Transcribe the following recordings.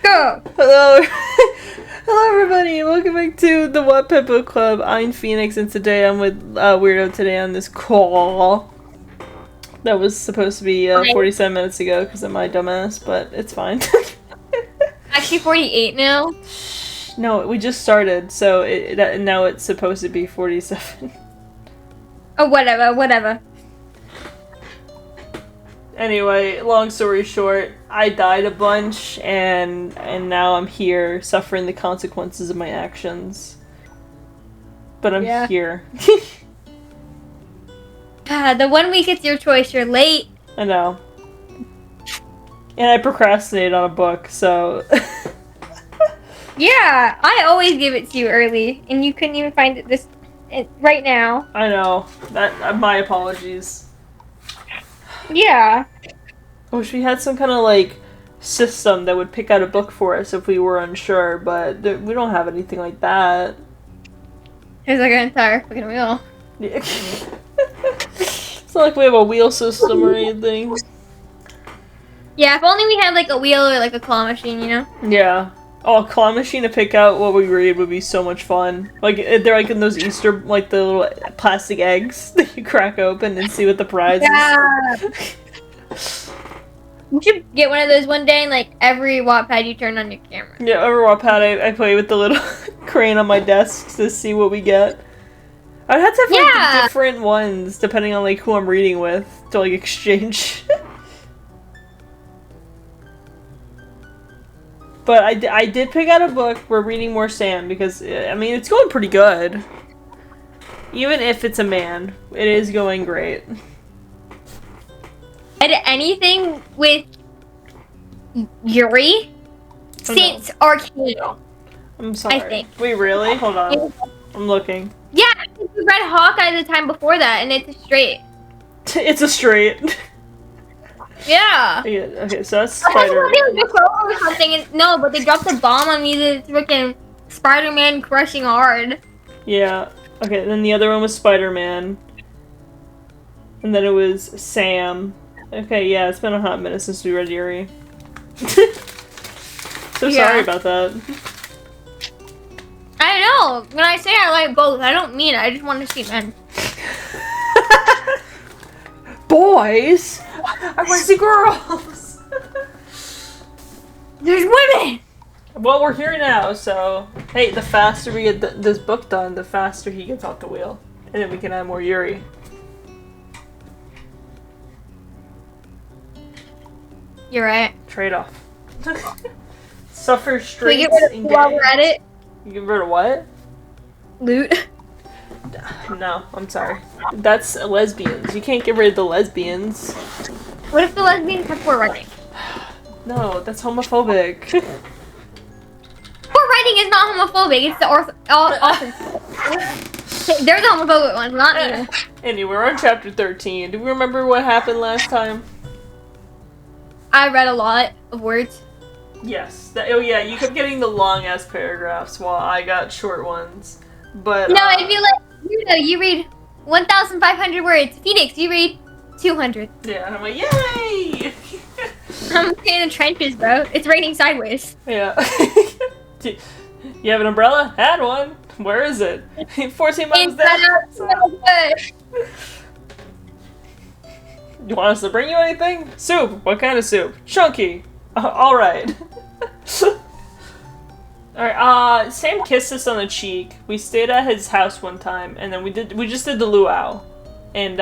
Go! Hello, hello everybody. Welcome back to the Wattpad Book Club. I'm Phoenix, and today I'm with Weirdo today on this call. That was supposed to be 47 minutes ago because of my dumbass, but it's fine. Actually, 48 now. No, we just started, so now it's supposed to be 47. Oh, whatever. Anyway, long story short, I died a bunch, and now I'm here suffering the consequences of my actions. But I'm here. The 1 week it's your choice, you're late. I know. And I procrastinated on a book, so... Yeah, I always give it to you early, and you couldn't even find it right now. I know. My apologies. Yeah. I wish we had some kind of, like, system that would pick out a book for us if we were unsure, but we don't have anything like that. There's like an entire fucking wheel. Yeah. It's not like we have a wheel system or anything. Yeah, if only we had like a wheel or like a claw machine, you know? Yeah. Oh, a claw machine to pick out what we read would be so much fun. Like, they're like in those Easter, like the little plastic eggs that you crack open and see what the prize is. You should get one of those one day and like every Wattpad you turn on your camera. Yeah, every Wattpad I play with the little crane on my desk to see what we get. I'd have to have like different ones depending on like who I'm reading with to like exchange. But I did pick out a book. We're reading more Sam because, I mean, it's going pretty good. Even if it's a man, it is going great. And anything with Yuri since Arcane. I'm sorry. I think. Wait, really? Hold on. I'm looking. Yeah, we read Hawkeye the time before that, and it's a straight. It's a straight. Yeah. Okay, so that's Spider-Man. Or something, and, no, but they dropped a bomb on me that's freaking Spider-Man crushing hard. Yeah. Okay, then the other one was Spider-Man. And then it was Sam. Okay, yeah, it's been a hot minute since we read Yuri. So sorry about that. I know. When I say I like both, I don't mean it. I just want to see men. Boys? I want to see girls! There's women! Well, we're here now, so... Hey, the faster we get this book done, the faster he gets off the wheel. And then we can add more Yuri. You're right. Trade-off. Suffer Can we straits get rid of and while we're at it? You get rid of what? Loot. No, I'm sorry. That's lesbians. You can't get rid of the lesbians. What if the lesbians have poor writing? No, that's homophobic. Poor writing is not homophobic. It's the authors. They're the homophobic ones, not me. Anyway, we're on chapter 13. Do we remember what happened last time? I read a lot of words. Yes. Oh yeah, you kept getting the long-ass paragraphs while I got short ones. But no, I feel like you read 1,500 words. Phoenix, you read 200. Yeah, and I'm like, yay! I'm in the trenches, bro. It's raining sideways. Yeah. You have an umbrella? Had one. Where is it? 14 miles down. You want us to bring you anything? Soup. What kind of soup? Chunky. All right. Alright, Sam kissed us on the cheek. We stayed at his house one time, and then we just did the luau. And,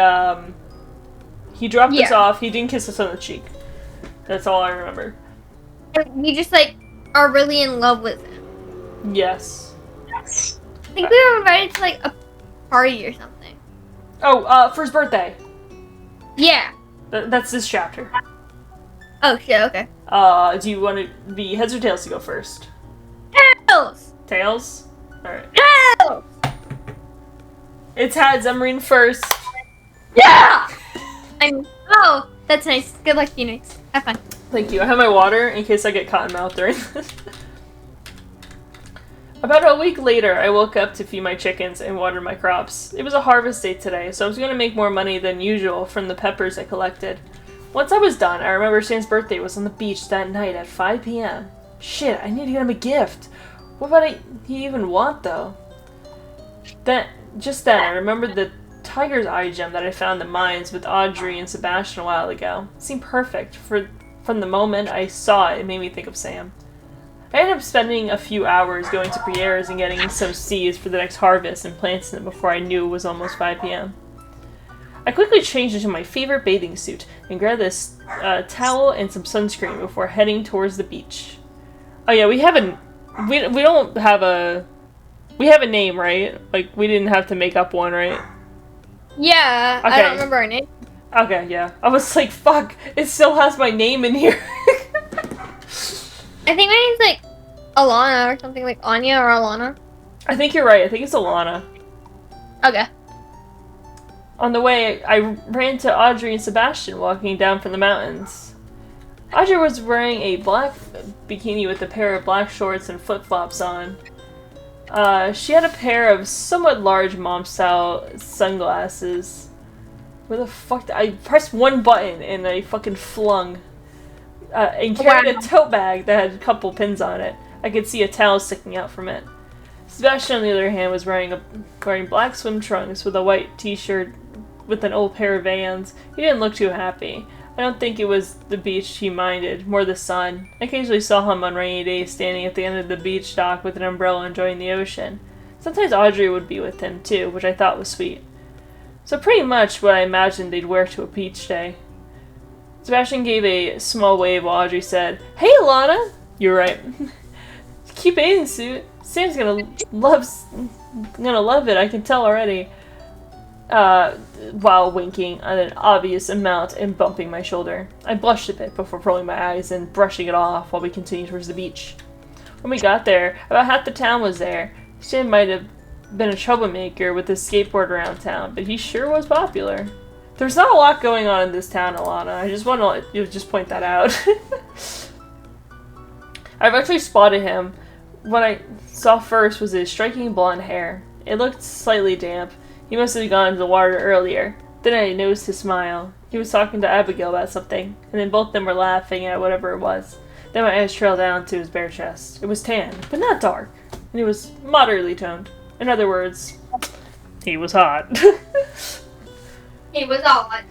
he dropped us off. He didn't kiss us on the cheek. That's all I remember. We just, like, are really in love with him. Yes. I think we were invited to, like, a party or something. Oh, for his birthday. Yeah. That's this chapter. Oh, shit, okay. Do you want to be heads or tails to go first? Tails! Tails? Alright. Tails! It's heads, I'm reading first. Yeah! Oh, that's nice. Good luck, Phoenix. Have fun. Thank you. I have my water in case I get cotton mouth during this. About a week later, I woke up to feed my chickens and water my crops. It was a harvest day today, so I was going to make more money than usual from the peppers I collected. Once I was done, I remember Sam's birthday was on the beach that night at 5 p.m. Shit, I need to get him a gift. What would he even want, though? Just then, I remembered the tiger's eye gem that I found in the mines with Audrey and Sebastian a while ago. It seemed perfect. From the moment I saw it, it made me think of Sam. I ended up spending a few hours going to Pierre's and getting some seeds for the next harvest and planting them before I knew it was almost 5 p.m. I quickly changed into my favorite bathing suit and grabbed this towel and some sunscreen before heading towards the beach. Oh yeah, we have a name, right? Like, we didn't have to make up one, right? Yeah, okay. I don't remember her name. Okay, yeah. I was like, fuck, it still has my name in here. I think my name's like Alana or something, like Anya or Alana. I think you're right. I think it's Alana. Okay. On the way, I ran to Audrey and Sebastian walking down from the mountains. Audrey was wearing a black bikini with a pair of black shorts and flip-flops on. She had a pair of somewhat large mom-style sunglasses. Where the fuck I pressed one button and I fucking flung. And carried a tote bag that had a couple pins on it. I could see a towel sticking out from it. Sebastian, on the other hand, was wearing black swim trunks with a white t-shirt with an old pair of Vans. He didn't look too happy. I don't think it was the beach he minded, more the sun. I occasionally saw him on rainy days standing at the end of the beach dock with an umbrella enjoying the ocean. Sometimes Audrey would be with him too, which I thought was sweet. So pretty much what I imagined they'd wear to a beach day. Sebastian gave a small wave while Audrey said, "Hey, Alana!" You're right. Cute bathing suit. Sam's gonna love it, I can tell already. While winking at an obvious amount and bumping my shoulder. I blushed a bit before rolling my eyes and brushing it off while we continued towards the beach. When we got there, about half the town was there. Sam might have been a troublemaker with his skateboard around town, but he sure was popular. There's not a lot going on in this town, Alana. I just want to let you just point that out. I've actually spotted him. What I saw first was his striking blonde hair. It looked slightly damp. He must have gone into the water earlier. Then I noticed his smile. He was talking to Abigail about something, and then both of them were laughing at whatever it was. Then my eyes trailed down to his bare chest. It was tan, but not dark, and it was moderately toned. In other words, he was hot. He was hot.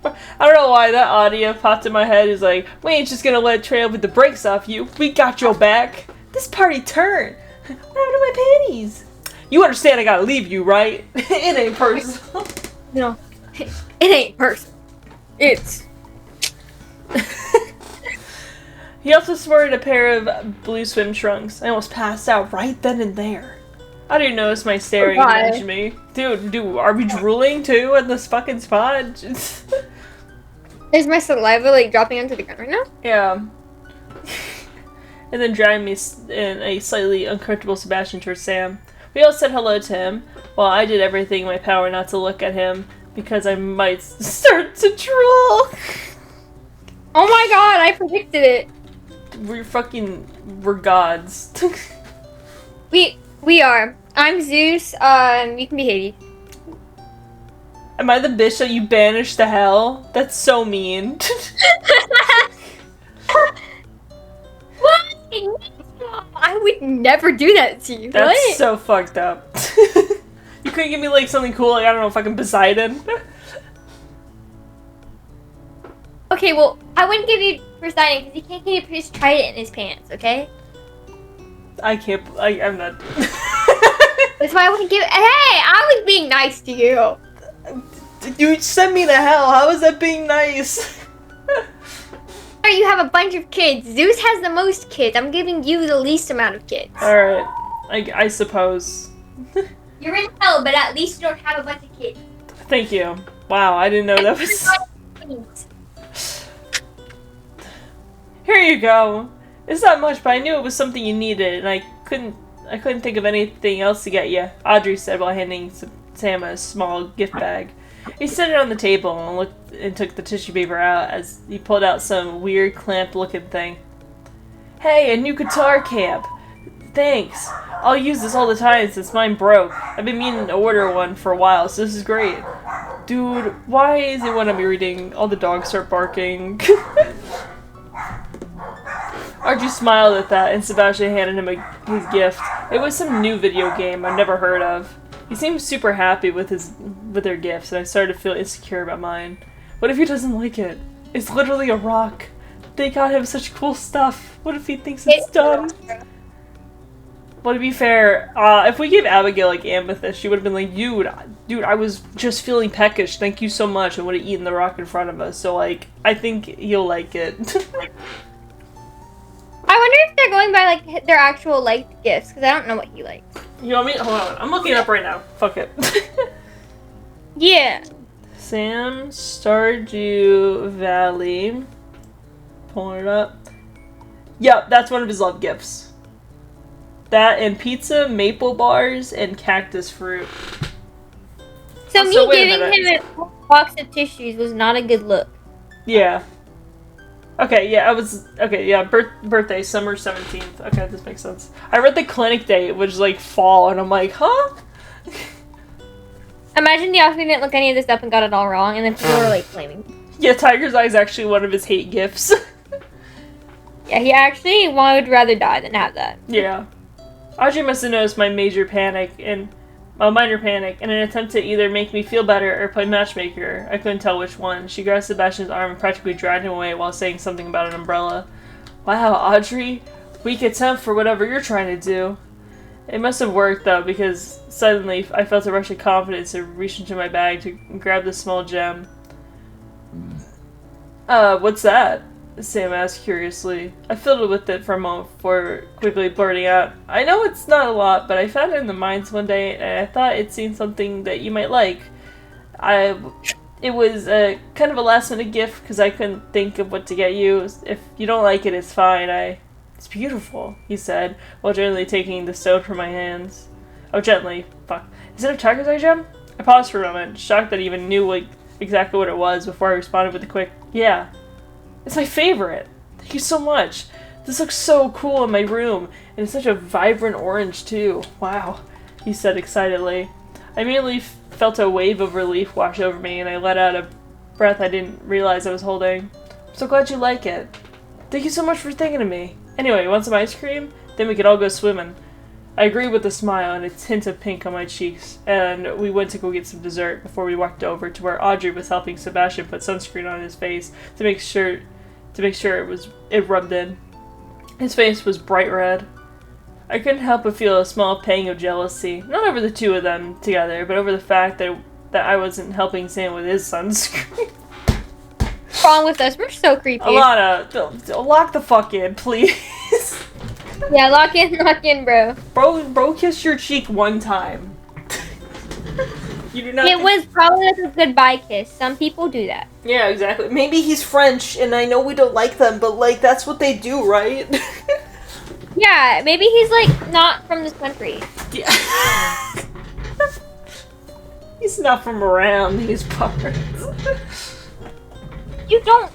I don't know why that audio popped in my head. Is like, we ain't just gonna let Trail with the brakes off you. We got your back. This party turned. What happened to my panties? You understand I gotta leave you, right? It ain't personal. No, it ain't personal. It's... He also sported a pair of blue swim trunks. I almost passed out right then and there. How do you notice my staring and nudge me? Dude, are we drooling too at this fucking spot? Is my saliva like dropping onto the ground right now? Yeah. And then dragging me in a slightly uncomfortable Sebastian towards Sam. We all said hello to him, while I did everything in my power not to look at him, because I might start to drool. Oh my god, I predicted it. We're gods. We are. I'm Zeus, you can be Hades. Am I the bitch that you banished to hell? That's so mean. What? I would never do that to you. That's what? So fucked up. You couldn't give me like something cool, like I don't know, fucking Poseidon. Okay, well, I wouldn't give you Poseidon because he can't keep his trident in his pants, okay? I can't, I'm not. That's why I wouldn't give it. Hey, I was being nice to you. You sent me to hell, how is that being nice? You have a bunch of kids. Zeus has the most kids. I'm giving you the least amount of kids. Alright, I suppose. You're in hell, but at least you don't have a bunch of kids. Thank you. Wow, I didn't know that was... Here you go. It's not much, but I knew it was something you needed, and I couldn't think of anything else to get you, Audrey said while handing Sam a small gift bag. He set it on the table and looked and took the tissue paper out as he pulled out some weird clamp-looking thing. Hey, a new guitar camp. Thanks. I'll use this all the time since mine broke. I've been meaning to order one for a while, so this is great. Dude, why is it when I'm reading all the dogs start barking? Archie smiled at that, and Sebastian handed him his gift. It was some new video game I'd never heard of. He seemed super happy with their gifts, and I started to feel insecure about mine. What if he doesn't like it? It's literally a rock. They got him such cool stuff. What if he thinks it's dumb? Well, to be fair, if we gave Abigail, like, amethyst, she would have been like, dude, I was just feeling peckish, thank you so much, and would have eaten the rock in front of us. So, like, I think he'll like it. I wonder if they're going by, like, their actual liked gifts, because I don't know what he likes. You want me? Hold on. I'm looking it up right now. Fuck it. Yeah. Sam Stardew Valley. Pulling it up. Yep, that's one of his love gifts. That and pizza, maple bars, and cactus fruit. So me giving him a box of tissues was not a good look. Yeah. Okay, yeah, birthday, summer 17th. Okay, this makes sense. I read the clinic date, which is like fall, and I'm like, huh? Imagine the Oscar didn't look any of this up and got it all wrong, and then people were like blaming. Yeah, Tiger's Eye is actually one of his hate gifts. Yeah, he actually would rather die than have that. Yeah. Audrey must have noticed my minor panic in an attempt to either make me feel better or play matchmaker. I couldn't tell which one. She grabbed Sebastian's arm and practically dragged him away while saying something about an umbrella. Wow, Audrey, weak attempt for whatever you're trying to do. It must have worked, though, because suddenly I felt a rush of confidence and reached into my bag to grab the small gem. What's that? Sam asked curiously. I fiddled with it for a moment before quickly blurting out, I know it's not a lot, but I found it in the mines one day, and I thought it seemed something that you might like. It was a kind of a last-minute gift, because I couldn't think of what to get you. If you don't like it, it's fine. It's beautiful, he said, while gently taking the stone from my hands. Oh, gently. Fuck. Is it a Tiger's Eye gem? I paused for a moment, shocked that he even knew exactly what it was, before I responded with a quick, yeah. It's my favorite. Thank you so much. This looks so cool in my room, and it's such a vibrant orange, too. Wow, he said excitedly. I immediately felt a wave of relief wash over me, and I let out a breath I didn't realize I was holding. I'm so glad you like it. Thank you so much for thinking of me. Anyway, want some ice cream? Then we could all go swimming. I agreed with a smile and a tint of pink on my cheeks, and we went to go get some dessert before we walked over to where Audrey was helping Sebastian put sunscreen on his face to make sure it rubbed in. His face was bright red. I couldn't help but feel a small pang of jealousy, not over the two of them together, but over the fact that I wasn't helping Sam with his sunscreen. What's wrong with us? We're so creepy. Alana, lock the fuck in, please. Yeah, lock in, bro. Bro kissed your cheek one time. You do not. It was probably like a goodbye kiss. Some people do that. Yeah, exactly. Maybe he's French, and I know we don't like them, but like that's what they do, right? Yeah, maybe he's like not from this country. Yeah. He's not from around these parts. You don't.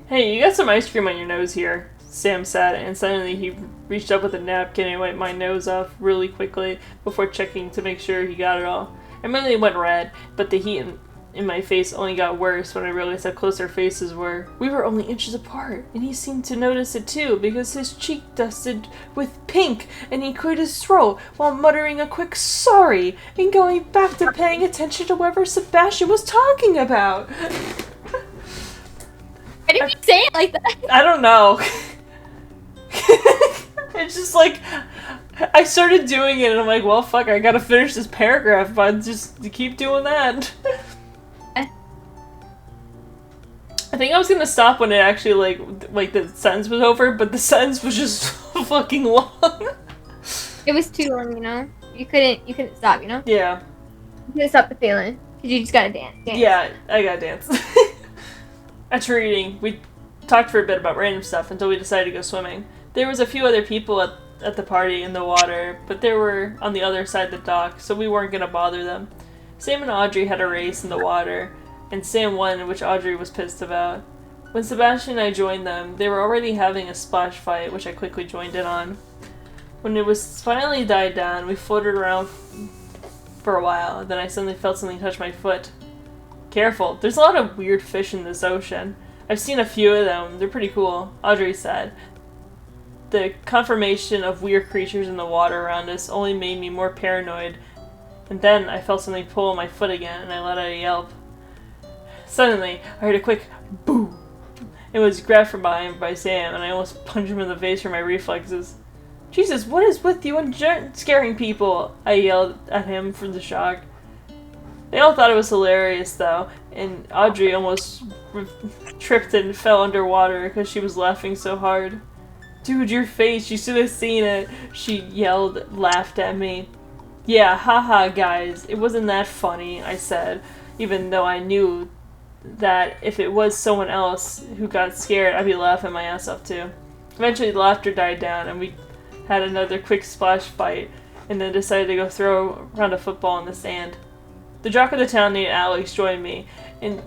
Hey, you got some ice cream on your nose here, Sam said, and suddenly he reached up with a napkin and wiped my nose off really quickly before checking to make sure he got it all. I immediately went red, but the heat in my face only got worse when I realized how close our faces were. We were only inches apart, and he seemed to notice it too, because his cheek dusted with pink, and he cleared his throat while muttering a quick sorry and going back to paying attention to whatever Sebastian was talking about. Why did you say it like that? I don't know. It's just like, I started doing it and I'm like, well, fuck, I gotta finish this paragraph, but just keep doing that. I think I was gonna stop when it actually, like the sentence was over, but the sentence was just so fucking long. It was too long, you know? You couldn't stop, you know? Yeah. You couldn't stop the feeling. Because you just gotta dance. Yeah, I gotta dance. After eating, we talked for a bit about random stuff until we decided to go swimming. There was a few other people at the party in the water, but they were on the other side of the dock, so we weren't gonna bother them. Sam and Audrey had a race in the water, and Sam won, which Audrey was pissed about. When Sebastian and I joined them, they were already having a splash fight, which I quickly joined in on. When it was finally died down, we floated around for a while, and then I suddenly felt something touch my foot. Careful, there's a lot of weird fish in this ocean. I've seen a few of them. They're pretty cool, Audrey said. The confirmation of weird creatures in the water around us only made me more paranoid. And then I felt something pull on my foot again, and I let out a yelp. Suddenly, I heard a quick boo. It was grabbed from behind by Sam, and I almost punched him in the face for my reflexes. Jesus, what is with you and scaring people? I yelled at him from the shock. They all thought it was hilarious, though, and Audrey almost tripped and fell underwater because she was laughing so hard. Dude, your face, you should have seen it, she yelled, laughed at me. Yeah, haha, guys, it wasn't that funny, I said, even though I knew that if it was someone else who got scared, I'd be laughing my ass off too. Eventually, the laughter died down, and we had another quick splash fight, and then decided to go throw around a football in the sand. The jock of the town named Alex joined me, and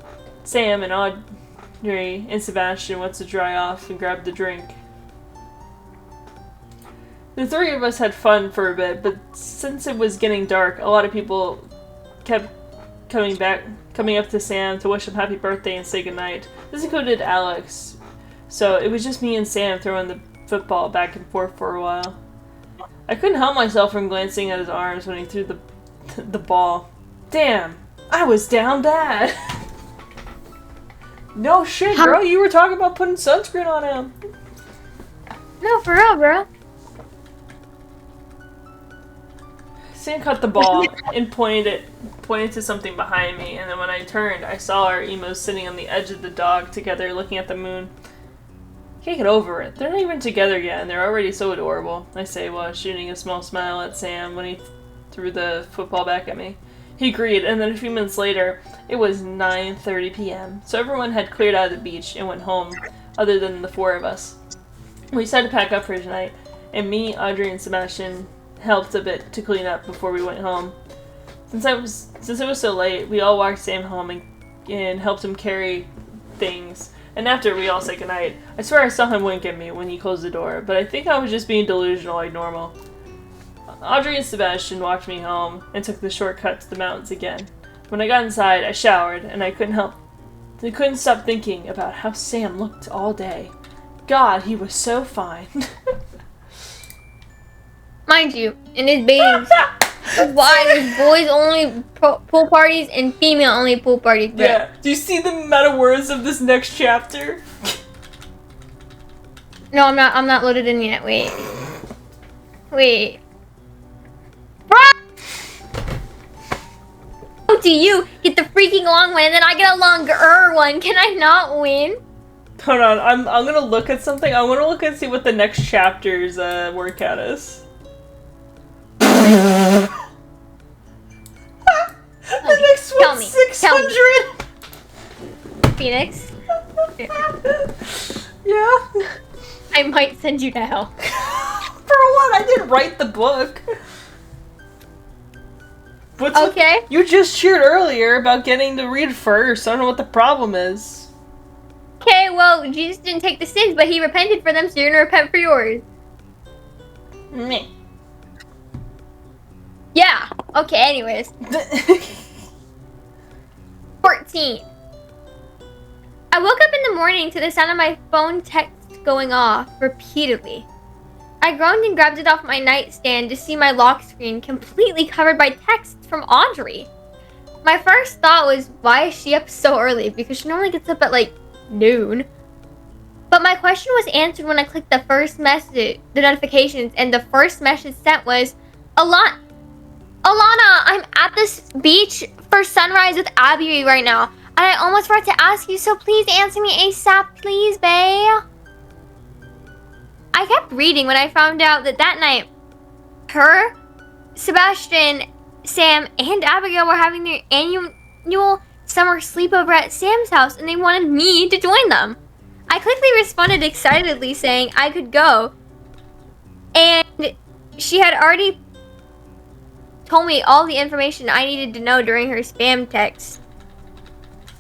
Sam and Audrey and Sebastian went to dry off and grab the drink. The three of us had fun for a bit, but since it was getting dark, a lot of people kept coming up to Sam to wish him happy birthday and say goodnight. This included Alex, so it was just me and Sam throwing the football back and forth for a while. I couldn't help myself from glancing at his arms when he threw the ball. Damn, I was down bad. No shit, girl, you were talking about putting sunscreen on him. No, for real, bro. Sam caught the ball and pointed to something behind me, and then when I turned, I saw our emos sitting on the edge of the dock together looking at the moon. Can't get over it. They're not even together yet, and they're already so adorable, I say while shooting a small smile at Sam when he threw the football back at me. He agreed, and then a few minutes later, it was 9:30 p.m., so everyone had cleared out of the beach and went home, other than the four of us. We decided to pack up for tonight, and me, Audrey, and Sebastian helped a bit to clean up before we went home. Since it was so late, we all walked Sam home and helped him carry things. And after, we all said goodnight. I swear I saw him wink at me when he closed the door, but I think I was just being delusional like normal. Audrey and Sebastian walked me home and took the shortcut to the mountains again. When I got inside, I showered, and I couldn't stop thinking about how Sam looked all day. God, he was so fine. Mind you, in his bathing suit. Why there's boys only pool parties and female only pool parties, bro. Yeah. Do you see the amount of words of this next chapter? No, I'm not loaded in yet. Wait. Bro! How do you get the freaking long one and then I get a longer one? Can I not win? Hold on, I'm gonna look at something. I wanna look and see what the next chapter's workout is. The next one's 600! Phoenix? Yeah? I might send you to hell. For what? I didn't write the book. Okay. You just cheered earlier about getting to read first. I don't know what the problem is. Okay, well, Jesus didn't take the sins, but he repented for them, so you're gonna repent for yours. Meh. Yeah. Okay, anyways. 14. I woke up in the morning to the sound of my phone text going off repeatedly. I groaned and grabbed it off my nightstand to see my lock screen completely covered by texts from Audrey. My first thought was, why is she up so early? Because she normally gets up at like noon. But my question was answered when I clicked the first message, the notifications, and the first message sent was, Alana, I'm at this beach for sunrise with Abby right now, and I almost forgot to ask you, so please answer me ASAP, please, bae. I kept reading when I found out that night, her, Sebastian, Sam, and Abigail were having their annual summer sleepover at Sam's house, and they wanted me to join them. I quickly responded excitedly saying I could go, and she had already told me all the information I needed to know during her spam text.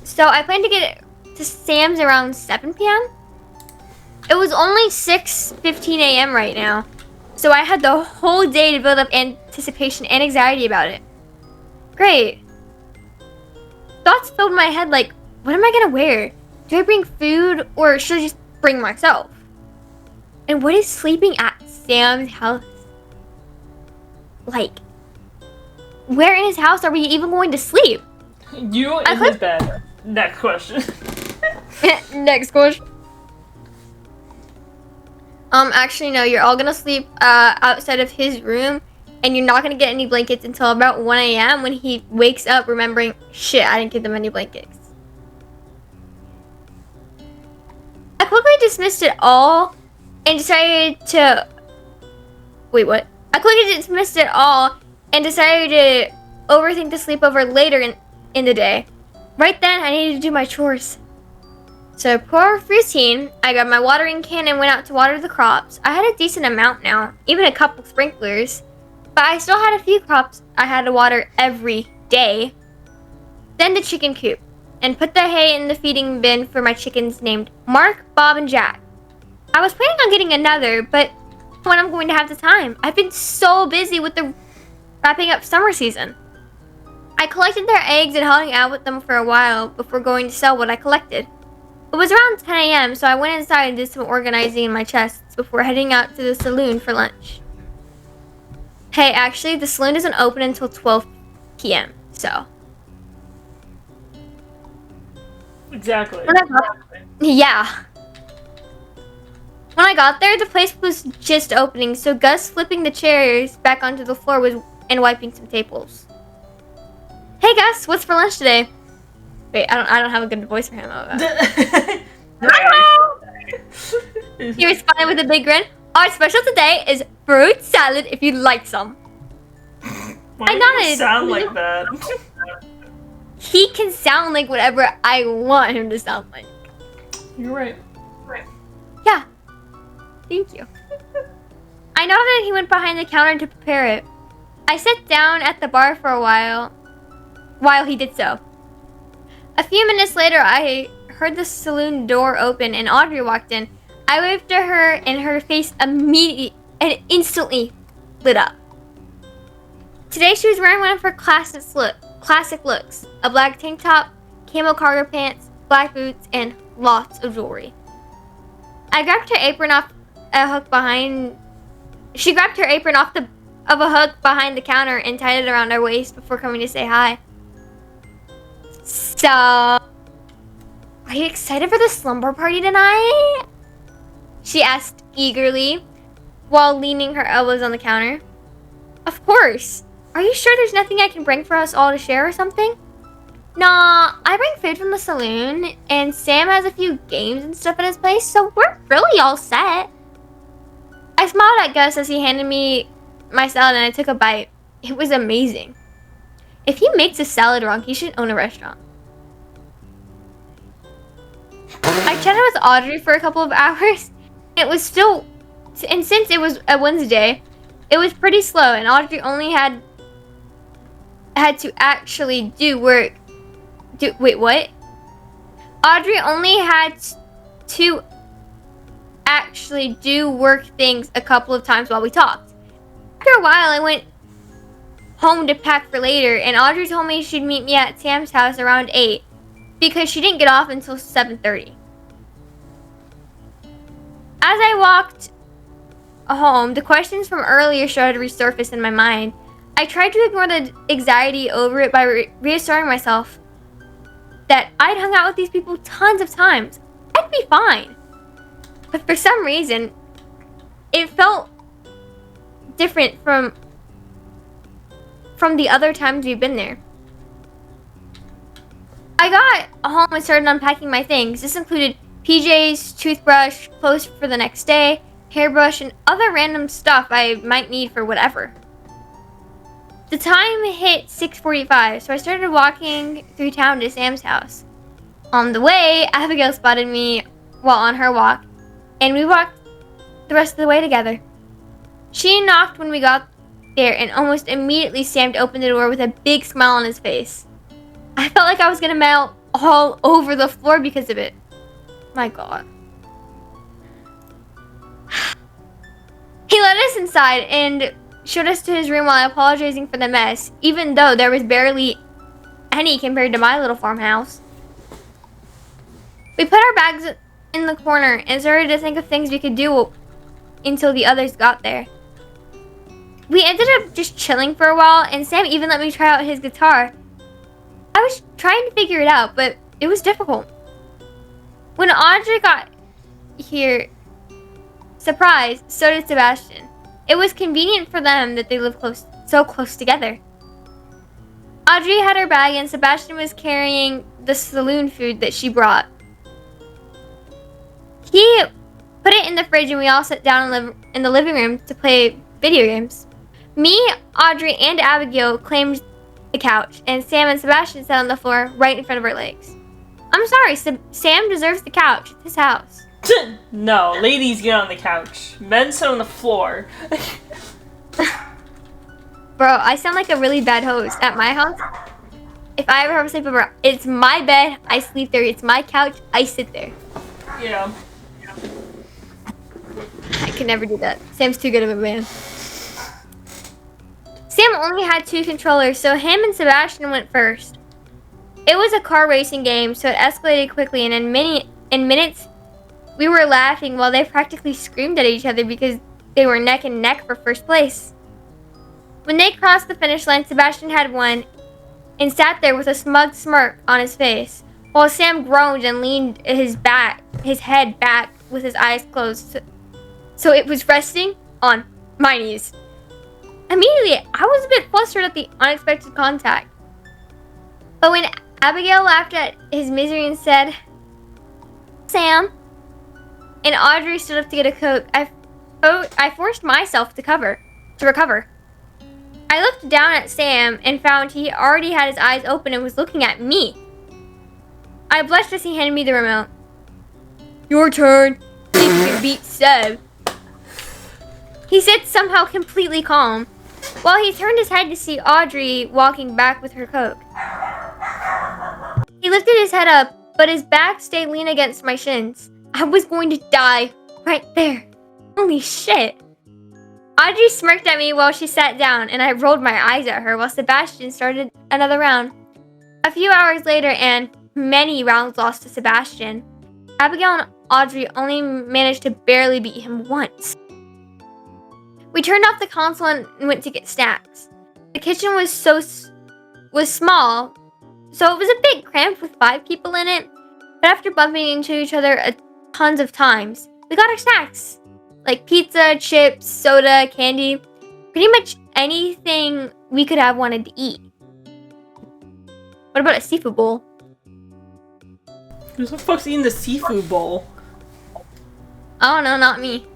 So I planned to get to Sam's around 7 p.m. It was only 6:15 a.m. right now, so I had the whole day to build up anticipation and anxiety about it. Great. Thoughts filled my head like, what am I gonna wear? Do I bring food or should I just bring myself? And what is sleeping at Sam's house like? Where in his house are we even going to sleep? You in his bed. Next question. Next question. Actually, no. You're all gonna sleep outside of his room, and you're not gonna get any blankets until about 1 a.m. when he wakes up, remembering, shit, I didn't give them any blankets. I quickly dismissed it all, and decided to. Wait, what? I quickly dismissed it all, and decided to overthink the sleepover later in the day. Right then, I needed to do my chores. So, poor routine, I grabbed my watering can and went out to water the crops. I had a decent amount now, even a couple sprinklers. But I still had a few crops I had to water every day. Then the chicken coop, and put the hay in the feeding bin for my chickens named Mark, Bob, and Jack. I was planning on getting another, but when I'm going to have the time. I've been so busy with the wrapping up summer season. I collected their eggs and hung out with them for a while before going to sell what I collected. It was around 10 a.m., so I went inside and did some organizing in my chests before heading out to the saloon for lunch. Hey, actually, the saloon isn't open until 12 p.m., so. Exactly. Yeah. When I got there, the place was just opening, so Gus flipping the chairs back onto the floor and wiping some tables. Hey Gus, what's for lunch today? Wait, I don't have a good voice for him. He responded with a big grin. Our special today is fruit salad if you'd like some. Why do you sound like that? He can sound like whatever I want him to sound like. You're right. Yeah. Thank you. I noticed that he went behind the counter to prepare it. I sat down at the bar for a while he did so. A few minutes later, I heard the saloon door open and Audrey walked in. I waved to her and her face immediately and instantly lit up. Today she was wearing one of her classic looks. A black tank top, camo cargo pants, black boots, and lots of jewelry. I grabbed her apron off a hook behind... She grabbed her apron off of a hook behind the counter and tied it around her waist before coming to say hi. So, are you excited for the slumber party tonight? She asked eagerly while leaning her elbows on the counter. Of course. Are you sure there's nothing I can bring for us all to share or something? Nah, I bring food from the saloon, and Sam has a few games and stuff in his place, so we're really all set. I smiled at Gus as he handed me my salad and I took a bite. It was amazing. If he makes a salad wrong, he should own a restaurant. I chatted with Audrey for a couple of hours. And since it was a Wednesday, it was pretty slow, and Audrey only had to actually do work. Wait, what? Audrey only had to actually do work things a couple of times while we talked. After a while, I went home to pack for later, and Audrey told me she'd meet me at Sam's house around 8 because she didn't get off until 7:30. As I walked home, the questions from earlier started to resurface in my mind. I tried to ignore the anxiety over it by reassuring myself that I'd hung out with these people tons of times. I'd be fine. But for some reason, it felt different from the other times we've been there. I got home and started unpacking my things. This included PJs, toothbrush, clothes for the next day, hairbrush, and other random stuff I might need for whatever. The time hit 6:45, so I started walking through town to Sam's house. On the way, Abigail spotted me while on her walk, and we walked the rest of the way together. She knocked when we got there, and almost immediately Sam opened the door with a big smile on his face. I felt like I was gonna melt all over the floor because of it. My God. He led us inside and showed us to his room while apologizing for the mess, even though there was barely any compared to my little farmhouse. We put our bags in the corner and started to think of things we could do until the others got there. We ended up just chilling for a while, and Sam even let me try out his guitar. I was trying to figure it out, but it was difficult. When Audrey got here, surprise, so did Sebastian. It was convenient for them that they lived so close together. Audrey had her bag and Sebastian was carrying the saloon food that she brought. He put it in the fridge and we all sat down in the living room to play video games. Me, Audrey, and Abigail claimed the couch, and Sam and Sebastian sat on the floor right in front of our legs. I'm sorry, Sam deserves the couch at this house. No, ladies get on the couch. Men sit on the floor. Bro, I sound like a really bad host. At my house, if I ever have a sleepover, it's my bed, I sleep there. It's my couch, I sit there. Yeah. I could never do that. Sam's too good of a man. Sam only had 2 controllers, so him and Sebastian went first. It was a car racing game, so it escalated quickly, and in minutes, we were laughing while they practically screamed at each other because they were neck and neck for first place. When they crossed the finish line, Sebastian had won and sat there with a smug smirk on his face, while Sam groaned and leaned his head back with his eyes closed, so it was resting on my knees. Immediately, I was a bit flustered at the unexpected contact. But when Abigail laughed at his misery and said, Sam, and Audrey stood up to get a Coke, I forced myself to recover. I looked down at Sam and found he already had his eyes open and was looking at me. I blushed as he handed me the remote. Your turn. See if you can beat Seb. He said somehow completely calm, while he turned his head to see Audrey walking back with her Coke. He lifted his head up, but his back stayed lean against my shins. I was going to die right there. Holy shit. Audrey smirked at me while she sat down, and I rolled my eyes at her while Sebastian started another round. A few hours later, and many rounds lost to Sebastian, Abigail and Audrey only managed to barely beat him once. We turned off the console and went to get snacks. The kitchen was small, so it was a bit cramped with 5 people in it, but after bumping into each other tons of times, we got our snacks, like pizza, chips, soda, candy, pretty much anything we could have wanted to eat. What about a seafood bowl? Who the fuck's eating the seafood bowl? Oh no, not me.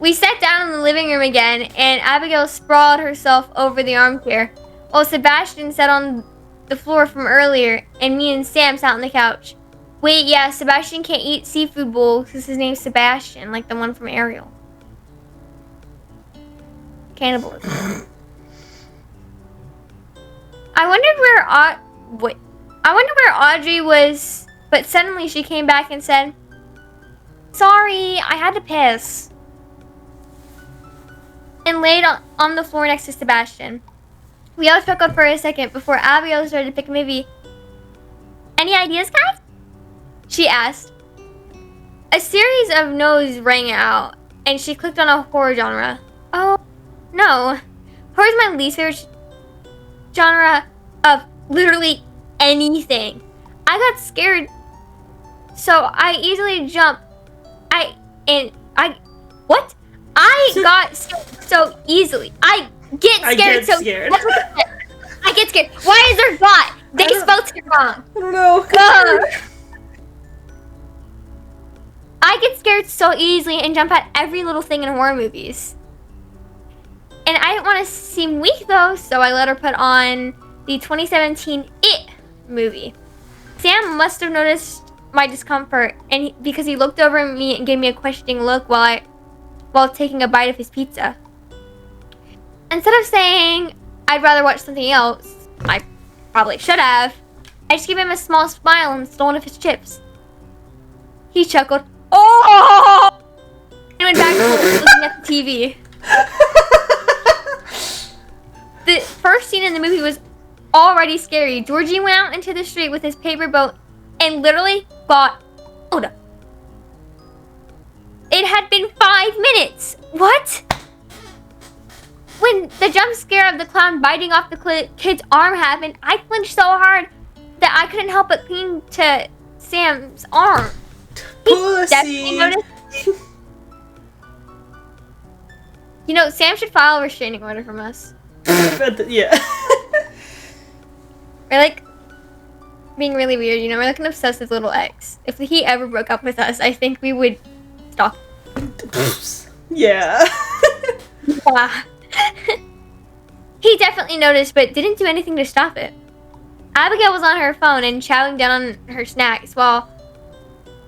We sat down in the living room again, and Abigail sprawled herself over the armchair, while Sebastian sat on the floor from earlier, and me and Sam sat on the couch. Wait, yeah, Sebastian can't eat seafood bowl because his name's Sebastian, like the one from Ariel. Cannibalism. I wondered where Audrey was, but suddenly she came back and said, "Sorry, I had to piss," and laid on the floor next to Sebastian. We all shook up for a second before Abigail started to pick a movie. Any ideas, guys? She asked. A series of no's rang out, and she clicked on a horror genre. Oh, no. Horror is my least favorite genre of literally anything. I got scared, so I easily jumped. I got scared so easily. I get scared. I get scared. Why is there got? They spelled it wrong. I don't know. I get scared so easily and jump at every little thing in horror movies. And I didn't want to seem weak though, so I let her put on the 2017 It movie. Sam must have noticed my discomfort, and because he looked over at me and gave me a questioning look while taking a bite of his pizza. Instead of saying I'd rather watch something else, I probably should have, I just gave him a small smile and stole one of his chips. He chuckled, "Oh!" and went back to looking at the TV. The first scene in the movie was already scary. Georgie went out into the street with his paper boat and literally got soda. It had been 5 minutes. What? When the jump scare of the clown biting off the kid's arm happened, I flinched so hard that I couldn't help but cling to Sam's arm. Pussy. You know, Sam should file a restraining order from us. Yeah. We're like being really weird, you know, we're like an obsessive little ex. If he ever broke up with us, I think we would stop. Yeah. Yeah. He definitely noticed, but didn't do anything to stop it. Abigail was on her phone and chowing down on her snacks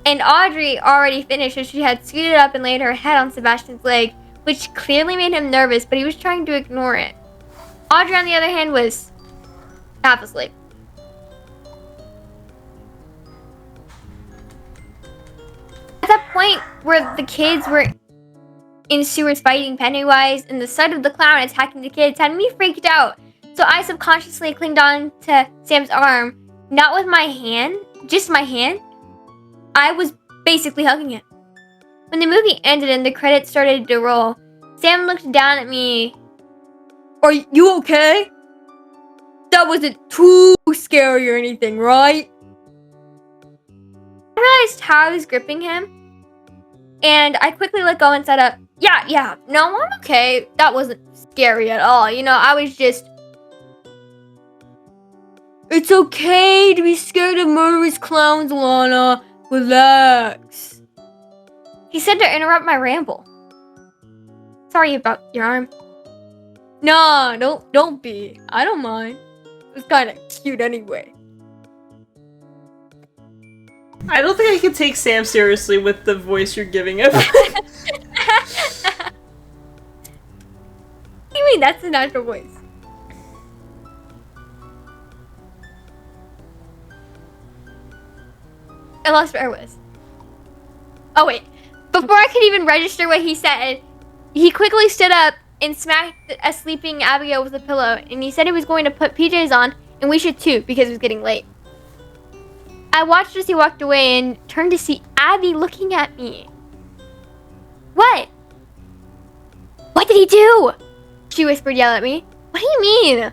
and Audrey already finished, so she had scooted up and laid her head on Sebastian's leg, which clearly made him nervous, but he was trying to ignore it. Audrey, on the other hand, was half asleep. At that point where the kids were in sewers fighting Pennywise and the sight of the clown attacking the kids had me freaked out. So I subconsciously clinged on to Sam's arm, not with my hand, just my hand. I was basically hugging it. When the movie ended and the credits started to roll, Sam looked down at me. Are you okay? That wasn't too scary or anything, right? I realized how I was gripping him, and I quickly let go and said up, yeah, no, I'm okay. That wasn't scary at all. You know, I was just... It's okay to be scared of murderous clowns, Lana. Relax. He said to interrupt my ramble. Sorry about your arm. Nah, don't be. I don't mind. It was kind of cute anyway. I don't think I can take Sam seriously with the voice you're giving him. What do you mean that's a natural voice? I lost where I was. Oh wait. Before I could even register what he said, he quickly stood up and smacked a sleeping Abigail with a pillow, and he said he was going to put PJs on, and we should too, because it was getting late. I watched as he walked away and turned to see Abby looking at me. What? What did he do? She whispered, yell at me. What do you mean?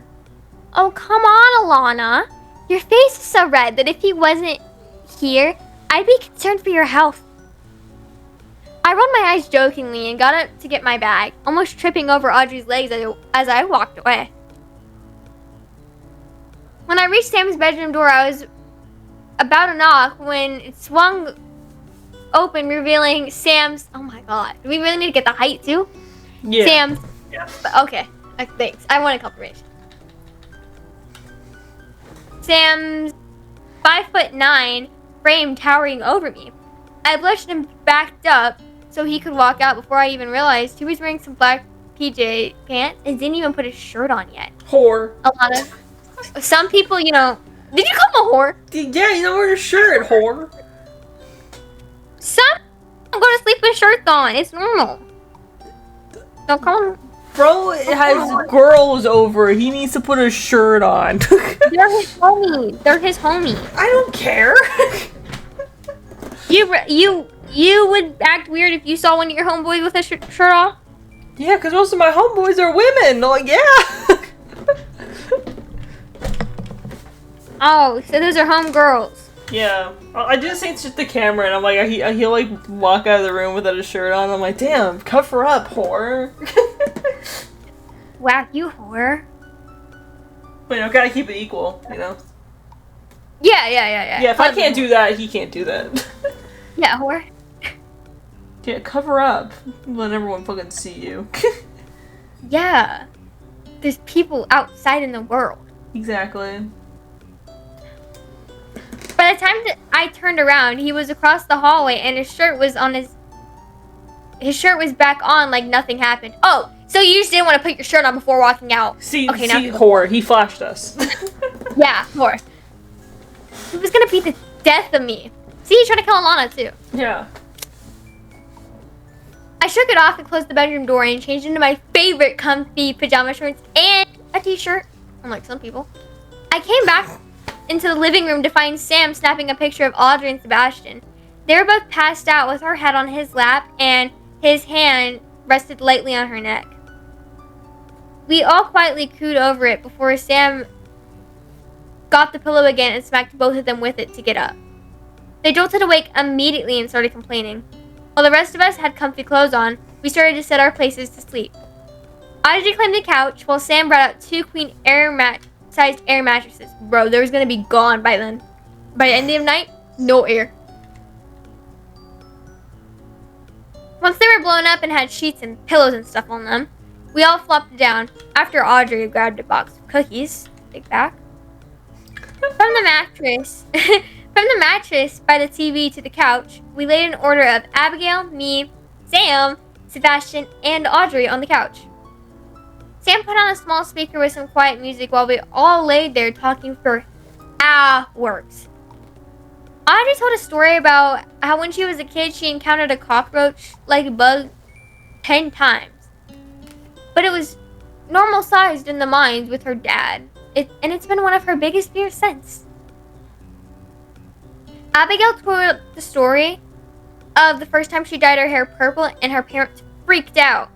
Oh, come on, Alana. Your face is so red that if he wasn't here, I'd be concerned for your health. I rolled my eyes jokingly and got up to get my bag, almost tripping over Audrey's legs as I walked away. When I reached Sam's bedroom door, I was about to knock when it swung open, revealing Sam's... Oh my god. Do we really need to get the height too? Yeah. Sam's... Yeah. Okay. Thanks. I want a confirmation. Sam's 5'9" frame towering over me. I blushed and backed up so he could walk out before I even realized he was wearing some black PJ pants and didn't even put his shirt on yet. Whore. A lot of... Some people, you know... Did you call him a whore? Yeah, you don't wear a shirt, whore. Some go to sleep with shirts on. It's normal. Don't call him... Bro has girls over. He needs to put a shirt on. They're his homies. They're his homies. I don't care. You would act weird if you saw one of your homeboys with a shirt off? Yeah, because most of my homeboys are women. Like, yeah. Oh, so those are homegirls. Yeah. I just think it's just the camera, and I'm like, he'll like walk out of the room without a shirt on. I'm like, damn, cover up, whore. Wow, you whore. But you know, gotta keep it equal, you know? Yeah. Yeah, if I can't do that, he can't do that. Yeah, whore. Yeah, cover up. Let everyone fucking see you. Yeah. There's people outside in the world. Exactly. By the time that I turned around, he was across the hallway and his shirt was back on like nothing happened. Oh, so you just didn't want to put your shirt on before walking out. See, now whore, he flashed us. Yeah, whore. He was gonna beat the death of me. See, he tried to kill Alana too. Yeah. I shook it off and closed the bedroom door and changed into my favorite comfy pajama shorts and a t-shirt, unlike some people. I came back into the living room to find Sam snapping a picture of Audrey and Sebastian. They were both passed out with her head on his lap and his hand rested lightly on her neck. We all quietly cooed over it before Sam got the pillow again and smacked both of them with it to get up. They jolted awake immediately and started complaining. While the rest of us had comfy clothes on, we started to set our places to sleep. Audrey claimed the couch while Sam brought out 2 queen sized air mattresses. Bro, they was gonna be gone by then. By the end of the night, no air. Once they were blown up and had sheets and pillows and stuff on them, we all flopped down after Audrey grabbed a box of cookies. Big back. From the mattress by the TV to the couch, we laid an order of Abigail, me, Sam, Sebastian, and Audrey on the couch. Sam put on a small speaker with some quiet music while we all laid there talking for hours. Audrey told a story about how when she was a kid she encountered a cockroach-like bug 10 times. But it was normal sized in the mines with her dad. And it's been one of her biggest fears since. Abigail told the story of the first time she dyed her hair purple and her parents freaked out.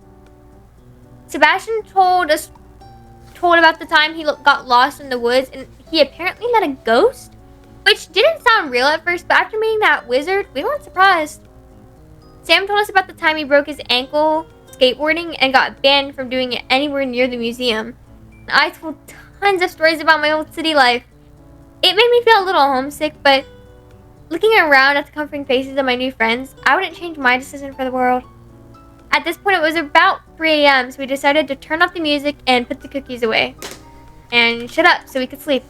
Sebastian told about the time he got lost in the woods and he apparently met a ghost, which didn't sound real at first, but after meeting that wizard, we weren't surprised. Sam told us about the time he broke his ankle skateboarding and got banned from doing it anywhere near the museum. And I told tons of stories about my old city life. It made me feel a little homesick, but looking around at the comforting faces of my new friends, I wouldn't change my decision for the world. At this point, it was about 3 a.m., so we decided to turn off the music and put the cookies away. And shut up so we could sleep.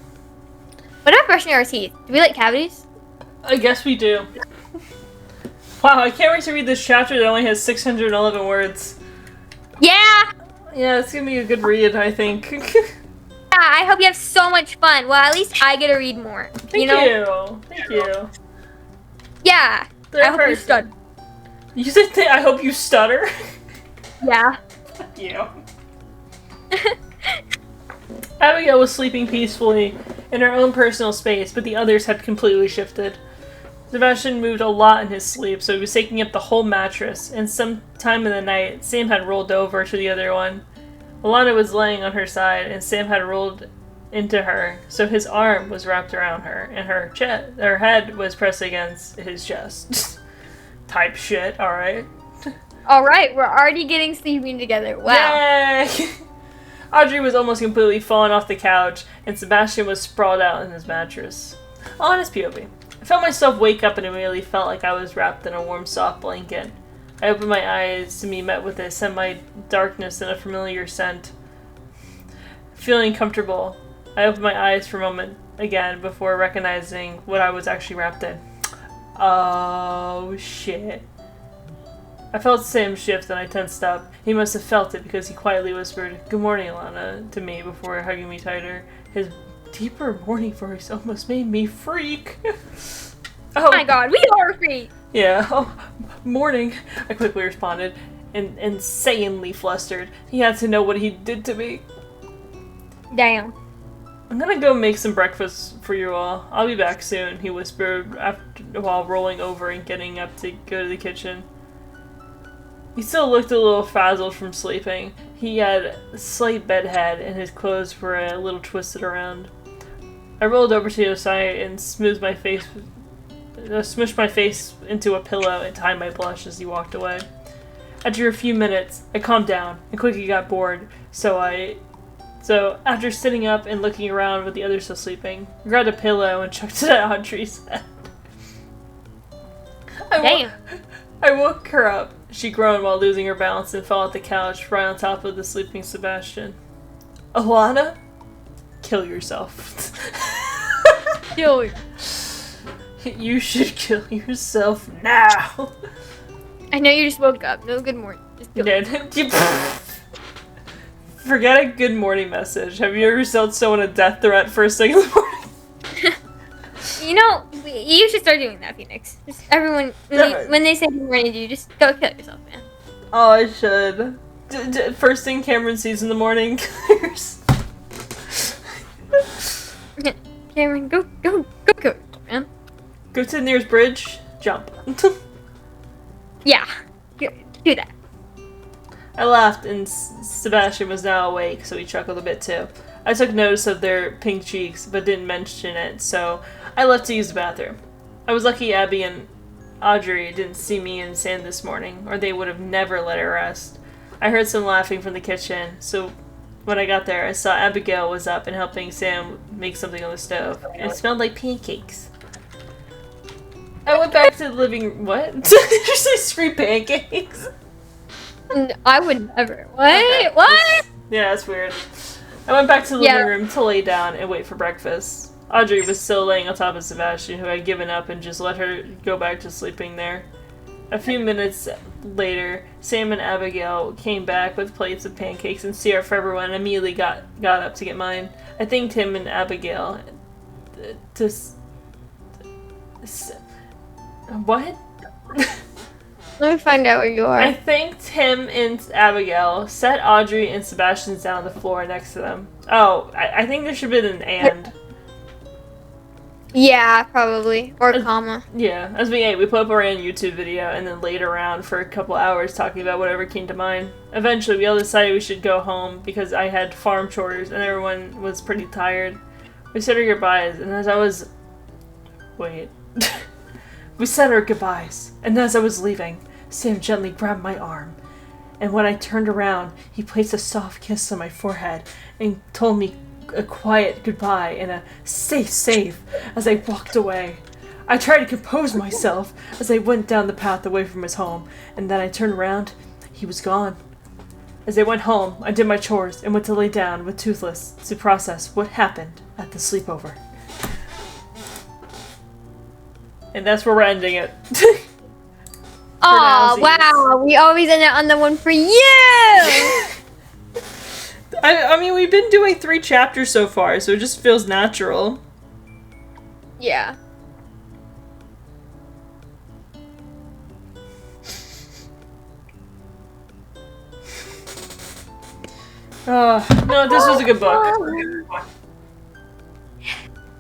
What about brushing our teeth? Do we like cavities? I guess we do. Wow, I can't wait to read this chapter that only has 611 words. Yeah! Yeah, it's gonna be a good read, I think. Yeah, I hope you have so much fun. Well, at least I get to read more. Thank you. Thank you. Yeah. I hope you stutter. You said I hope you stutter? Yeah. Fuck you. Abigail was sleeping peacefully in her own personal space, but the others had completely shifted. Sebastian moved a lot in his sleep, so he was taking up the whole mattress, and sometime in the night, Sam had rolled over to the other one. Alana was laying on her side, and Sam had rolled into her, so his arm was wrapped around her, and her head was pressed against his chest. Type shit, alright. Alright, we're already getting sleeping together. Wow. Yay! Audrey was almost completely falling off the couch, and Sebastian was sprawled out in his mattress. Honest POV. I felt myself wake up and immediately felt like I was wrapped in a warm, soft blanket. I opened my eyes to be met with a semi-darkness and a familiar scent. Feeling comfortable, I opened my eyes for a moment again before recognizing what I was actually wrapped in. Oh, shit. I felt Sam shift and I tensed up. He must have felt it because he quietly whispered, "Good morning, Alana," to me before hugging me tighter. His deeper morning voice almost made me freak. Oh my god, we are freak! Yeah, oh, morning, I quickly responded, insanely flustered. He had to know what he did to me. Damn. I'm gonna go make some breakfast for you all. I'll be back soon, he whispered while rolling over and getting up to go to the kitchen. He still looked a little frazzled from sleeping. He had a slight bed head and his clothes were a little twisted around. I rolled over to the side and smushed my face into a pillow and tied my blush as he walked away. After a few minutes, I calmed down and quickly got bored, so after sitting up and looking around with the others still sleeping, I grabbed a pillow and chucked it at Audrey's head. I woke her up. She groaned while losing her balance and fell off the couch right on top of the sleeping Sebastian. Alana? Kill yourself. Kill you. You should kill yourself now. I know you just woke up. No good morning. Just kill yourself. Forget a good morning message. Have you ever sent someone a death threat first thing in the morning? You know, you should start doing that, Phoenix. Just everyone, when they say good morning to you, just go kill yourself, man. Oh, I should. First thing Cameron sees in the morning. Cameron, go, man. Go to the nearest bridge, jump. Yeah, do that. I laughed, and Sebastian was now awake, so he chuckled a bit too. I took notice of their pink cheeks, but didn't mention it, so I left to use the bathroom. I was lucky Abby and Audrey didn't see me and Sam this morning, or they would have never let her rest. I heard some laughing from the kitchen, so when I got there, I saw Abigail was up and helping Sam make something on the stove. It smelled like pancakes. I went back to the living... What? Did you say scream pancakes? I would never. What? Okay. What? Yeah, that's weird. I went back to the living room to lay down and wait for breakfast. Audrey was still laying on top of Sebastian, who had given up and just let her go back to sleeping there. A few minutes later, Sam and Abigail came back with plates of pancakes and syrup for everyone and immediately got up to get mine. I thanked him and Abigail what? Let me find out where you are. I thanked him and Abigail, set Audrey and Sebastian's down on the floor next to them. Oh, I think there should have been an and. Yeah, probably. Or comma. Yeah, as we ate, we put up a random YouTube video and then laid around for a couple hours talking about whatever came to mind. Eventually, we all decided we should go home because I had farm chores and everyone was pretty tired. We said our goodbyes, and as I was... Wait... We said our goodbyes, and as I was leaving, Sam gently grabbed my arm. And when I turned around, he placed a soft kiss on my forehead and told me a quiet goodbye and a safe as I walked away. I tried to compose myself as I went down the path away from his home, and then I turned around, he was gone. As I went home, I did my chores and went to lay down with Toothless to process what happened at the sleepover. And that's where we're ending it. Oh, wow. We always end it on the one for you! I mean, we've been doing 3 chapters so far, so it just feels natural. Yeah. No, this was a good book.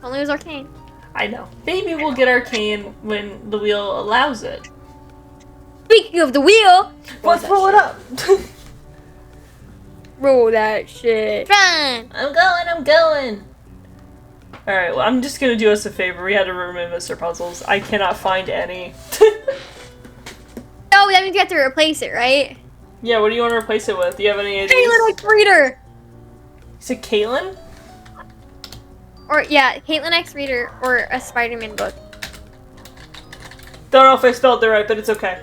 Only was arcane. I know. Maybe we'll get arcane when the wheel allows it. Speaking of the wheel, let's roll it up. Roll that shit. Run! I'm going. Alright, well, I'm just gonna do us a favor. We had to remove Mr. Puzzles. I cannot find any. Oh, that means you have to replace it, right? Yeah, what do you want to replace it with? Do you have any ideas? Caitlin X Reader! Is it Caitlin? Or, yeah, Caitlin X Reader or a Spider-Man book. Don't know if I spelled it right, but it's okay.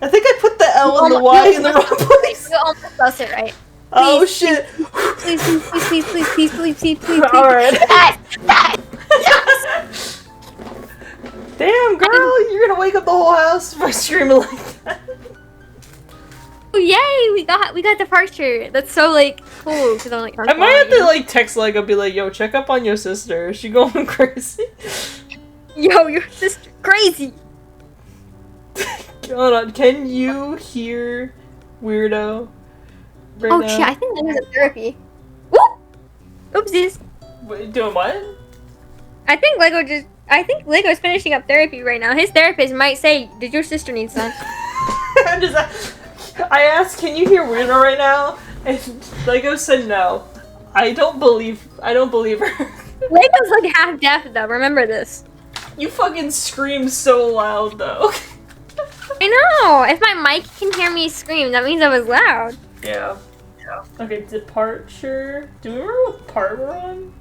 I think I put the L and the Y in the wrong place. You almost spelled it right. Oh Please, shit! Please. Alright. Yes! Damn, girl, you're gonna wake up the whole house by screaming like that. Oh yay! We got departure. That's so like cool because I'm like. I might have to like text Lego, be like, "Yo, check up on your sister. Is she going crazy?" Yo, your sister crazy. Hold on, can you hear Weirdo? Right Oh now? shit! I think Lego's in therapy. Whoop! Oopsies. Wait, doing what? I think Lego's finishing up therapy right now. His therapist might say, "Did your sister need some?" I asked, "Can you hear Weirdo right now?" And Lego said no. I don't believe her. Lego's like half deaf though. Remember this. You fucking scream so loud though. I know. If my mic can hear me scream, that means I was loud. Yeah. Okay, departure. Do we remember what part we're on?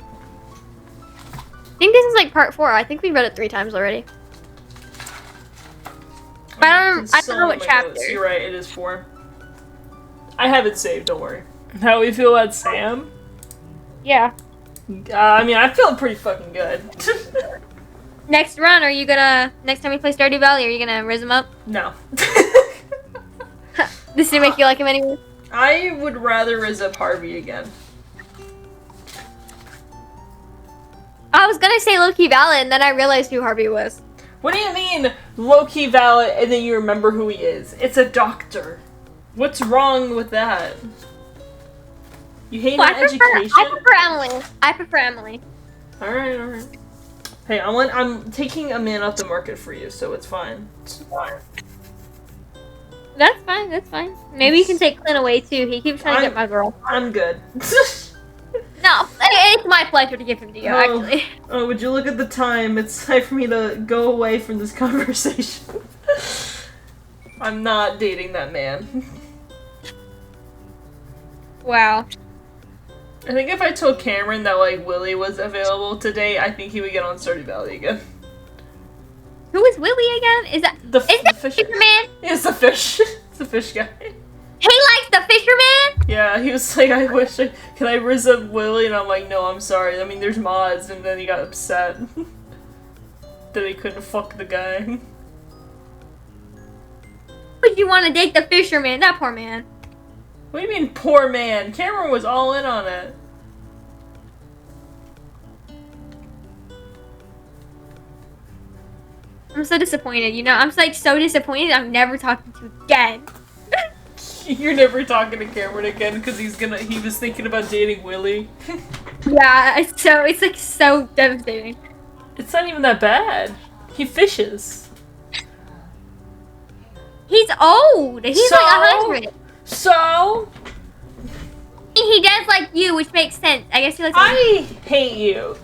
I think this is like part 4. I think we read it 3 times already. But I don't know what chapter. Notes. You're right, it is 4. I have it saved, don't worry. How we feel about Sam? Yeah. I mean, I'm feeling pretty fucking good. Next run, next time we play Stardew Valley, are you gonna raise him up? No. This didn't make you like him anymore? I would rather raise up Harvey again. I was gonna say low-key valid, and then I realized who Harvey was. What do you mean, low-key valid, and then you remember who he is? It's a doctor. What's wrong with that? You hate Well, my education? I prefer Emily. I prefer Emily. Alright. Hey, I'm taking a man off the market for you, so it's fine. That's fine. Maybe you can take Clint away too. He keeps trying to get my girl. I'm good. No, it's my pleasure to give him to you, actually. Oh, would you look at the time? It's time for me to go away from this conversation. I'm not dating that man. Wow. I think if I told Cameron that, like, Willie was available today, I think he would get on Stardew Valley again. Who is Willie again? Is that the fisherman? It's the fish. It's the fish guy. He likes the fisherman? Yeah, he was like, can I rizz up Willie? And I'm like, no, I'm sorry. I mean, there's mods. And then he got upset that he couldn't fuck the guy. Would you want to date the fisherman? That poor man. What do you mean, poor man? Cameron was all in on it. I'm so disappointed, you know? I'm like so disappointed I'm never talking to you again. You're never talking to Cameron again because he was thinking about dating Willie. Yeah, it's like so devastating. It's not even that bad. He fishes. He's old. He's So? like 100. So? He does like you, which makes sense. I guess he likes. I hate you.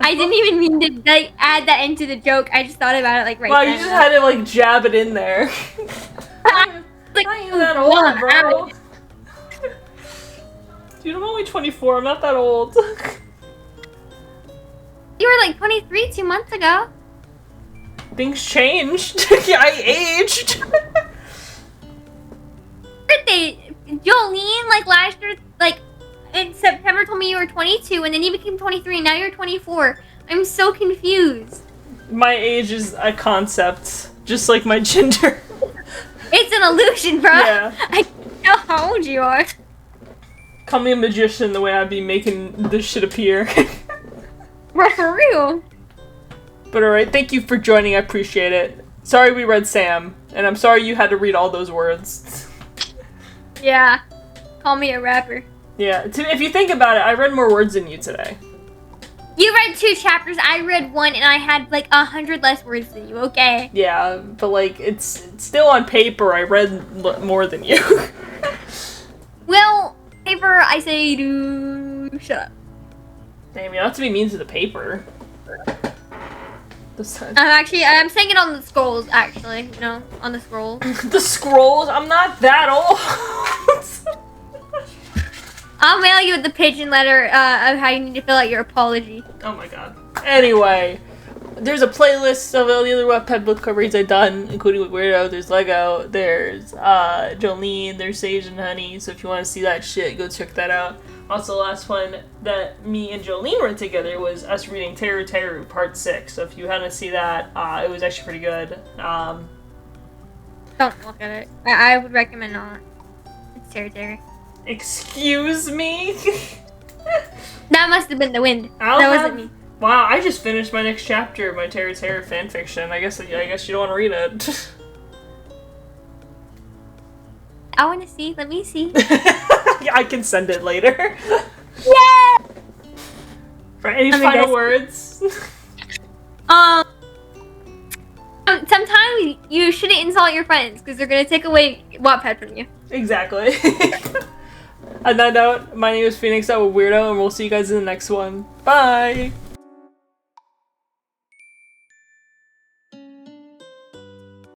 I didn't even mean to like add that into the joke. I just thought about it like right wow, then. you just had to like jab it in there. Like, I ain't that old, bro. Dude, I'm only 24. I'm not that old. You were like 23 2 months ago. Things changed. Yeah, I aged. Birthday, Jolene, like last year, like in September, told me you were 22, and then you became 23, and now you're 24. I'm so confused. My age is a concept, just like my gender. It's an illusion, bro. Yeah. I don't know how old you are. Call me a magician the way I'd be making this shit appear. For real. But alright, thank you for joining, I appreciate it. Sorry we read Sam, and I'm sorry you had to read all those words. Yeah. Call me a rapper. Yeah, if you think about it, I read more words than you today. You read 2 chapters, I read 1, and I had like 100 less words than you, okay? Yeah, but like, it's still on paper, I read more than you. Well, paper, I say to shut up. Damn, you don't have to be mean to the paper. I'm saying it on the scrolls, actually. No, on the scrolls. The scrolls? I'm not that old! I'll mail you the pigeon letter of how you need to fill out your apology. Oh my god. Anyway, there's a playlist of all the other Wattpad book club reads I've done, including with Weirdo. There's Lego, there's Jolene, there's Sage and Honey, so if you want to see that shit, go check that out. Also, the last one that me and Jolene read together was us reading Teru Teru Part 6, so if you hadn't seen that, it was actually pretty good. Don't look at it. I would recommend not. It's Terry. Excuse me? That must have been the wind. Wasn't me. Wow, I just finished my next chapter of my Teru Teru fanfiction. I guess you don't want to read it. I want to see. Let me see. Yeah, I can send it later. Yeah! For any final words? Sometimes you shouldn't insult your friends because they're gonna take away Wattpad from you. Exactly. On that note, my name is Phoenix. I'm a Weirdo, and we'll see you guys in the next one. Bye!